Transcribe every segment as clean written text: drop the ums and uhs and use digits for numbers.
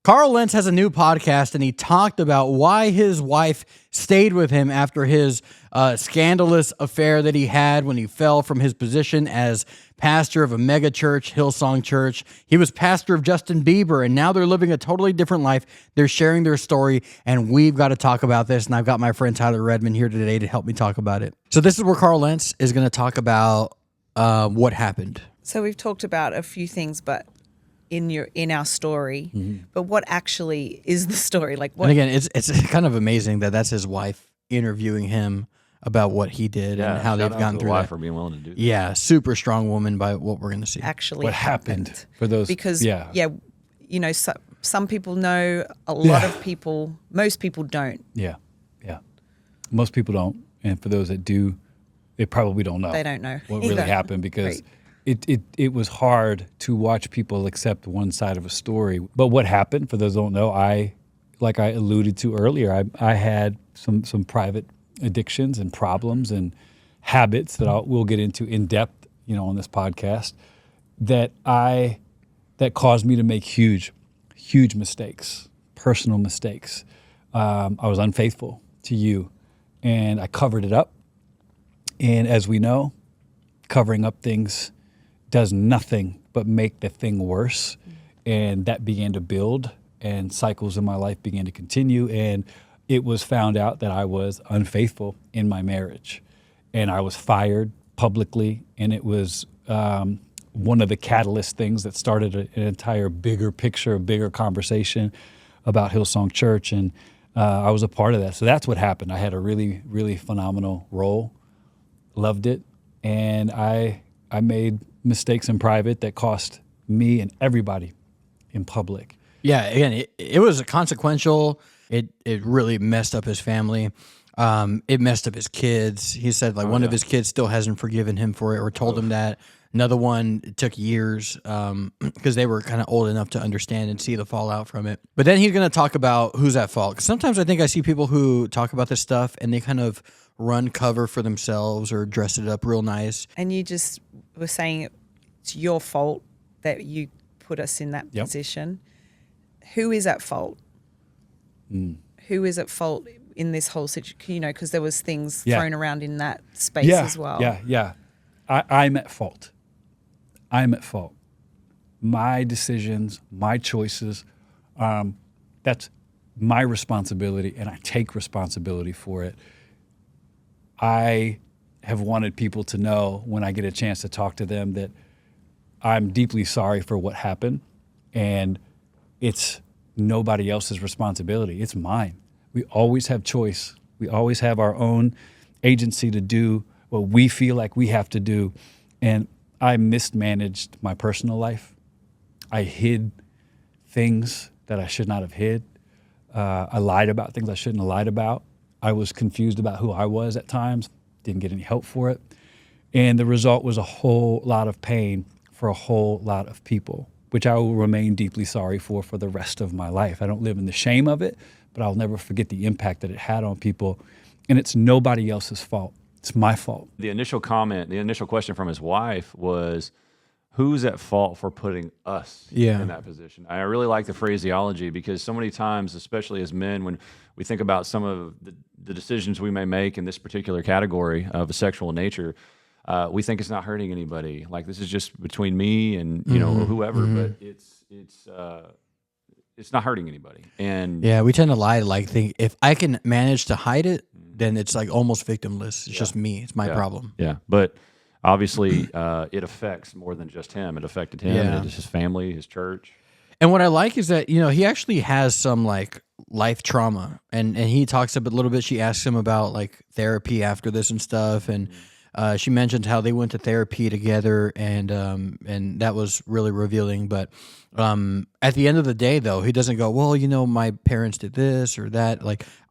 Carl Lentz has a new podcast, and he talked about why his wife stayed with him after his scandalous affair that he had when he fell from his position as pastor of a mega church, Hillsong Church. He was pastor of Justin Bieber, and now they're living a totally different life. They're sharing their story, and we've got to talk about this, and I've got my friend Tyler Redmond here today to help me talk about it. So this is where Carl Lentz is going to talk about what happened. So we've talked about a few things, but in our story, but what actually is the story? Like, what? And again, it's kind of amazing that that's his wife interviewing him about what he did and how they've gone through that. For being willing to do that. Yeah, super strong woman by what we're going to see. Actually, what happened for those? Because you know, some people know, a lot of people, most people don't. Yeah, most people don't, and for those that do, they probably don't know. They don't know what really happened because. It was hard to watch people accept one side of a story. But what happened, for those who don't know, like I alluded to earlier, I had some private addictions and problems and habits that we'll get into in depth, on this podcast, that caused me to make huge mistakes, personal mistakes. I was unfaithful to you, and I covered it up. And as we know, covering up things does nothing but make the thing worse. And that began to build, and cycles in my life began to continue. And it was found out that I was unfaithful in my marriage. And I was fired publicly. And it was one of the catalyst things that started an entire bigger picture, a bigger conversation about Hillsong Church. And I was a part of that. So that's what happened. I had a really, really phenomenal role, loved it. And I made mistakes in private that cost me and everybody in public. Yeah, again, it was a consequential. It really messed up his family. It messed up his kids. He said one of his kids still hasn't forgiven him for it or told him that. Another one, it took years because they were kind of old enough to understand and see the fallout from it. But then he's going to talk about who's at fault. 'Cause sometimes I think I see people who talk about this stuff and they kind of run cover for themselves or dress it up real nice. And you just were saying it's your fault that you put us in that position. Who is at fault? Who is at fault in this whole situation? Because there was things thrown around in that space as well. Yeah. I'm at fault. I'm at fault. My decisions, my choices, that's my responsibility, and I take responsibility for it. I have wanted people to know when I get a chance to talk to them that I'm deeply sorry for what happened, and it's nobody else's responsibility. It's mine. We always have choice. We always have our own agency to do what we feel like we have to do. And I mismanaged my personal life. I hid things that I should not have hid. I lied about things I shouldn't have lied about. I was confused about who I was at times, didn't get any help for it. And the result was a whole lot of pain for a whole lot of people, which I will remain deeply sorry for the rest of my life. I don't live in the shame of it, but I'll never forget the impact that it had on people. And it's nobody else's fault. It's my fault. The initial question from his wife was, who's at fault for putting us in that position? I really like the phraseology because so many times, especially as men, when we think about some of the decisions we may make in this particular category of a sexual nature, we think it's not hurting anybody. Like, this is just between me and whoever, but it's not hurting anybody. And we tend to lie, think if I can manage to hide it, then it's like almost victimless. It's just me. It's my problem. Yeah, but obviously it affects more than just him. It affected him, and his family, his church. And what I like is that, he actually has some life trauma, and he talks a little bit. She asks him about therapy after this and stuff, and she mentioned how they went to therapy together, and that was really revealing. But at the end of the day, though, he doesn't go, well, my parents did this or that.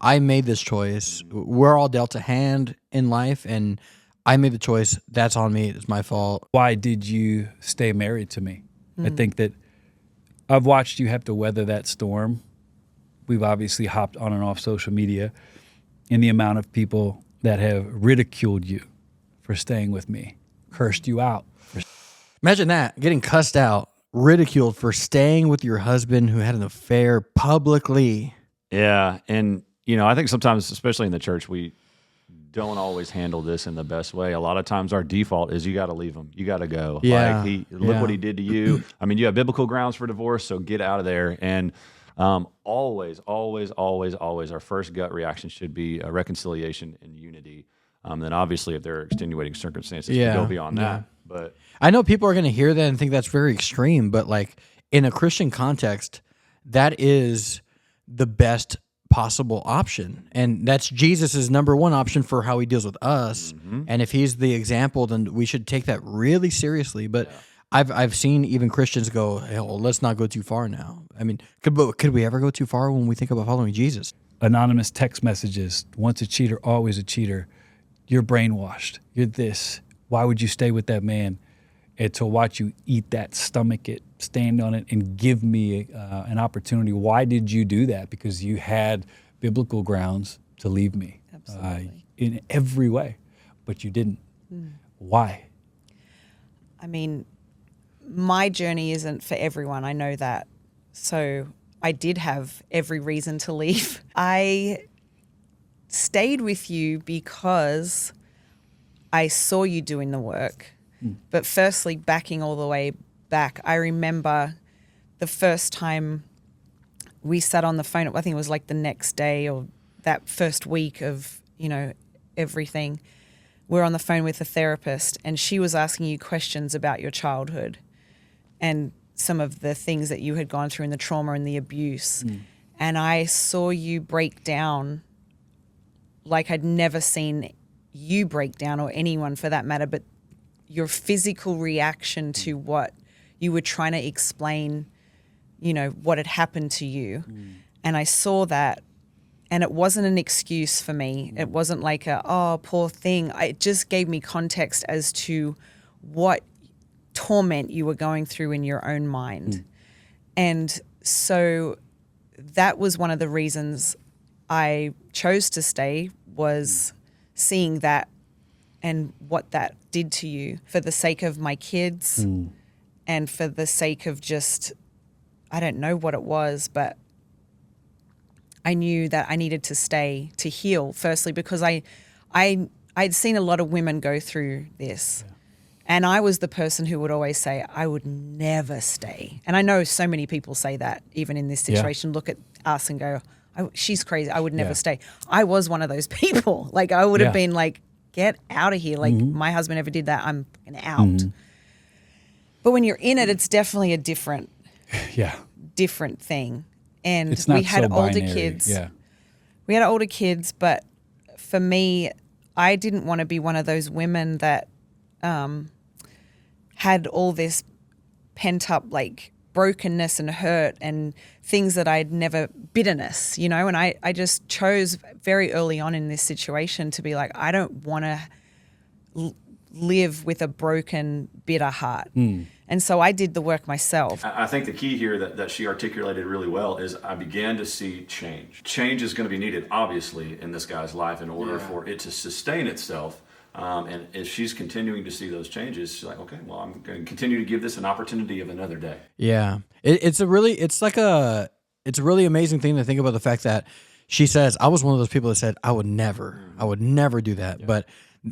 I made this choice. We're all dealt a hand in life, and I made the choice. That's on me. It's my fault. Why did you stay married to me? I think that I've watched you have to weather that storm. We've obviously hopped on and off social media, and the amount of people that have ridiculed you for staying with me, cursed you out. Imagine that, getting cussed out ridiculed for staying with your husband who had an affair publicly. Yeah, and I think sometimes, especially in the church, we don't always handle this in the best way. A lot of times our default is you got to leave him. You got to go. Yeah. Like look what he did to you. I mean, you have biblical grounds for divorce, so get out of there. And always our first gut reaction should be a reconciliation and unity. Then obviously if there are extenuating circumstances, you go beyond that. But I know people are going to hear that and think that's very extreme, but like in a Christian context, that is the best possible option, and that's Jesus's number one option for how he deals with us. And if he's the example, then we should take that really seriously. But I've seen even Christians go, hey, well, let's not go too far now. I mean, could we ever go too far when we think about following Jesus? Anonymous text messages, once a cheater, always a cheater. You're brainwashed. You're this. Why would you stay with that man? And to watch you eat that, stomach it, stand on it, and give me an opportunity. Why did you do that? Because you had biblical grounds to leave me. Absolutely. In every way, but you didn't. Why? I mean, my journey isn't for everyone. I know that. So I did have every reason to leave. I stayed with you because I saw you doing the work. But firstly, backing all the way back, I remember the first time we sat on the phone, I think it was like the next day or that first week of, everything. We're on the phone with a therapist and she was asking you questions about your childhood and some of the things that you had gone through and the trauma and the abuse. And I saw you break down like I'd never seen you break down, or anyone for that matter, but your physical reaction to what you were trying to explain, what had happened to you. And I saw that, and it wasn't an excuse for me. It wasn't like oh, poor thing. It just gave me context as to what torment you were going through in your own mind. And so that was one of the reasons I chose to stay, was seeing that and what that did to you, for the sake of my kids and for the sake of just, I don't know what it was, but I knew that I needed to stay to heal, firstly, because I'd seen a lot of women go through this. Yeah. And I was the person who would always say, I would never stay. And I know so many people say that, even in this situation, look at us and go, she's crazy, I would never stay. I was one of those people. Like, I would have been like, get out of here. Like, my husband never did that. I'm out. But when you're in it, it's definitely a different thing. And it's not we had so older binary. kids. Yeah. We had older kids, but for me, I didn't want to be one of those women that had all this pent up like brokenness and hurt and things that I'd never, bitterness, and I just chose very early on in this situation to be like, I don't want to live with a broken, bitter heart. And so I did the work myself. I think the key here that she articulated really well is I began to see change. Change is going to be needed, obviously, in this guy's life in order for it to sustain itself. And as she's continuing to see those changes, she's like, okay, well, I'm going to continue to give this an opportunity of another day. Yeah. It's a really amazing thing to think about, the fact that she says, I was one of those people that said, I would never do that. Yeah. But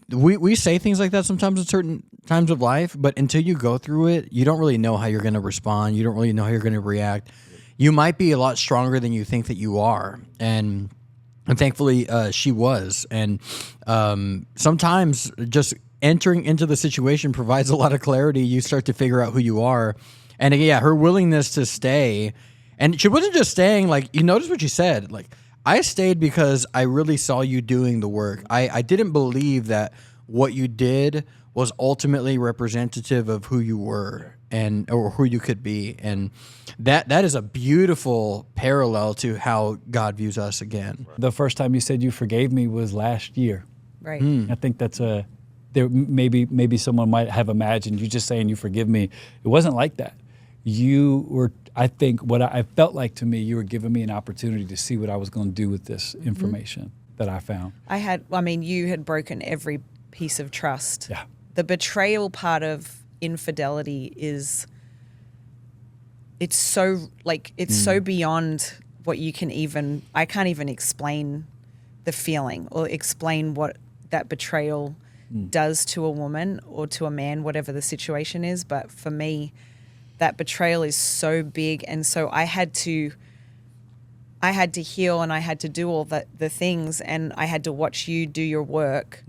we say things like that sometimes in certain times of life, but until you go through it, you don't really know how you're going to respond. You don't really know how you're going to react. You might be a lot stronger than you think that you are. And thankfully, she was. And sometimes just entering into the situation provides a lot of clarity. You start to figure out who you are. And yeah, her willingness to stay. And she wasn't just staying, like, you notice what she said. Like, I stayed because I really saw you doing the work. I didn't believe that what you did was ultimately representative of who you were or who you could be. And that is a beautiful parallel to how God views us again. The first time you said you forgave me was last year. Right. I think that's maybe someone might have imagined you just saying you forgive me. It wasn't like that. You were, I think what I felt like to me, you were giving me an opportunity to see what I was going to do with this information that I found. You had broken every piece of trust. Yeah. The betrayal part of infidelity is it's so beyond what you can even, I can't even explain the feeling or explain what that betrayal does to a woman or to a man, whatever the situation is. But for me, that betrayal is so big. And so I had to heal, and I had to do all the things, and I had to watch you do your work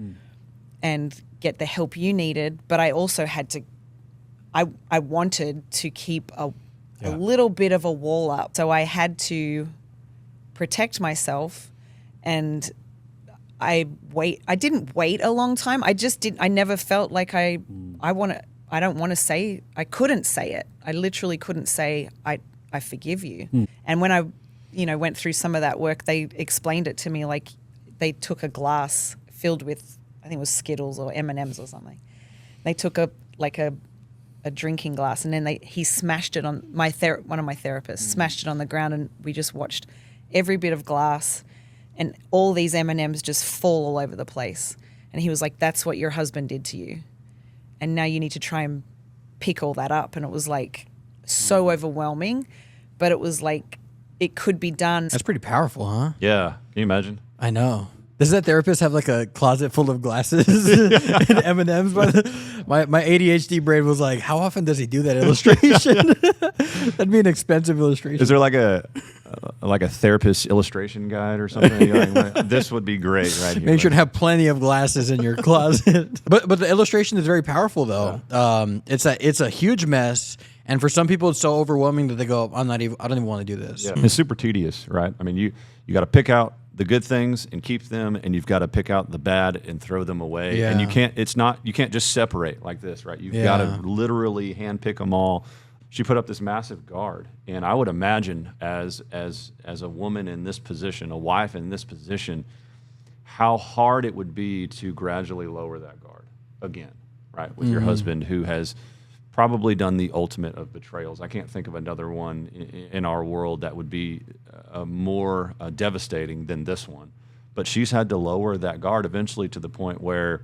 and get the help you needed. But I also had to, I wanted to keep a little bit of a wall up. So I had to protect myself, and I didn't wait a long time. I never felt like I couldn't say it. I literally couldn't say, I forgive you. And when I, went through some of that work, they explained it to me like they took a glass filled with, I think it was Skittles or M&Ms or something. They took a drinking glass, and then he smashed it on one of my therapists smashed it on the ground, and we just watched every bit of glass and all these M&Ms just fall all over the place. And he was like, that's what your husband did to you. And now you need to try and pick all that up. And it was like so overwhelming, but it was like it could be done. That's pretty powerful, huh? Yeah. Can you imagine? I know. Does that therapist have like a closet full of glasses and M&Ms? My ADHD brain was like, how often does he do that illustration? That'd be an expensive illustration. Is there like a therapist illustration guide or something? You're like, this would be great right here. Make sure to have plenty of glasses in your closet. But the illustration is very powerful though. Yeah. It's a huge mess. And for some people, it's so overwhelming that they go, I don't even want to do this. Yeah. It's super tedious, right? I mean, you got to pick out the good things and keep them, and you've got to pick out the bad and throw them away. Yeah. And you can't just separate like this, right? You've got to literally handpick them all. She put up this massive guard, and I would imagine as a woman in this position, a wife in this position, how hard it would be to gradually lower that guard again, right? With your husband who has probably done the ultimate of betrayals. I can't think of another one in our world that would be more devastating than this one. But she's had to lower that guard eventually to the point where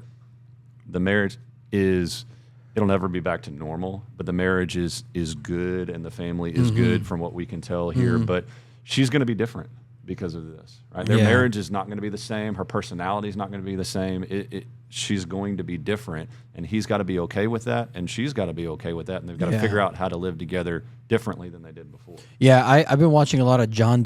the marriage it'll never be back to normal, but the marriage is good and the family is good from what we can tell here. But she's going to be different because of this, right? Their marriage is not going to be the same. Her personality is not going to be the same. She's going to be different, and he's got to be okay with that, and she's got to be okay with that, and they've got to figure out how to live together differently than they did before. Yeah, I've been watching a lot of Dr. John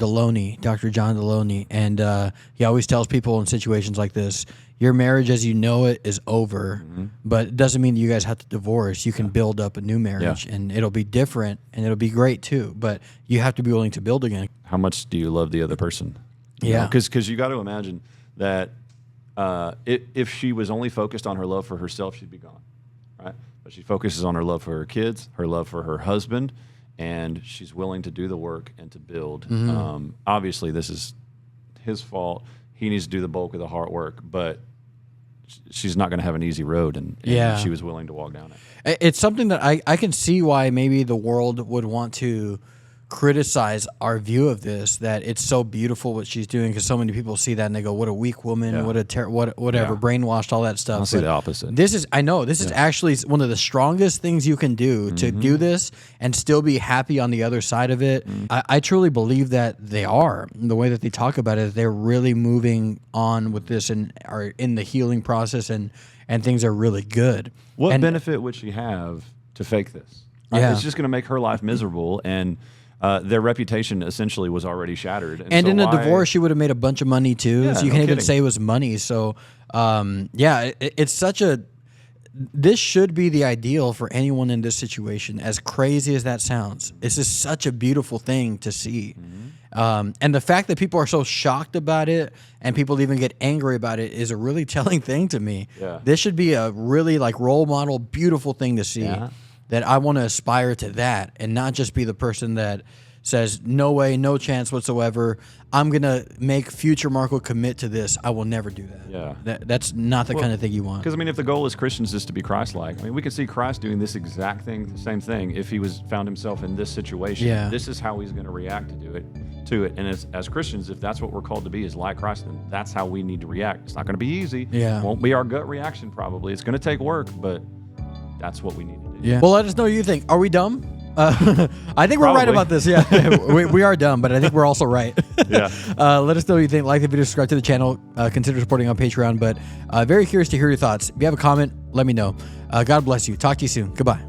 Deloney, and he always tells people in situations like this, your marriage as you know it is over, but it doesn't mean that you guys have to divorce. You can build up a new marriage, and it'll be different, and it'll be great too, but you have to be willing to build again. How much do you love the other person? Because you got to imagine that if she was only focused on her love for herself, she'd be gone, right? But she focuses on her love for her kids, her love for her husband, and she's willing to do the work and to build. Obviously, this is his fault. He needs to do the bulk of the hard work, but she's not going to have an easy road, and she was willing to walk down it. It's something that I can see why maybe the world would want to criticize our view of this, that it's so beautiful what she's doing, because so many people see that and they go, what a weak woman, whatever, brainwashed, all that stuff. I'll say the opposite. This is actually one of the strongest things you can do to do this and still be happy on the other side of it. I truly believe that they are. The way that they talk about it, they're really moving on with this and are in the healing process, and things are really good. What benefit would she have to fake this? Right? It's just going to make her life miserable, and their reputation essentially was already shattered. And so in a divorce, she would have made a bunch of money too. So you can't even say it was money. So, it's such a. This should be the ideal for anyone in this situation. As crazy as that sounds, this is such a beautiful thing to see. And the fact that people are so shocked about it and people even get angry about it is a really telling thing to me. Yeah. This should be a really role model, beautiful thing to see. Yeah. That I want to aspire to that, and not just be the person that says, no way, no chance whatsoever. I'm going to make future Marco commit to this. I will never do that. Yeah. That's not the kind of thing you want. Because, if the goal as Christians is to be Christ-like, we could see Christ doing this exact thing, the same thing, if he found himself in this situation. Yeah. This is how he's going to react to it. And as Christians, if that's what we're called to be, is like Christ, then that's how we need to react. It's not going to be easy. Yeah. It won't be our gut reaction, probably. It's going to take work, but that's what we need to do. Yeah. Well, let us know what you think. Are we dumb? I think we're right about this. Yeah, we are dumb, but I think we're also right. Yeah. Let us know what you think. Like the video, subscribe to the channel, consider supporting on Patreon. But very curious to hear your thoughts. If you have a comment, let me know. God bless you. Talk to you soon. Goodbye.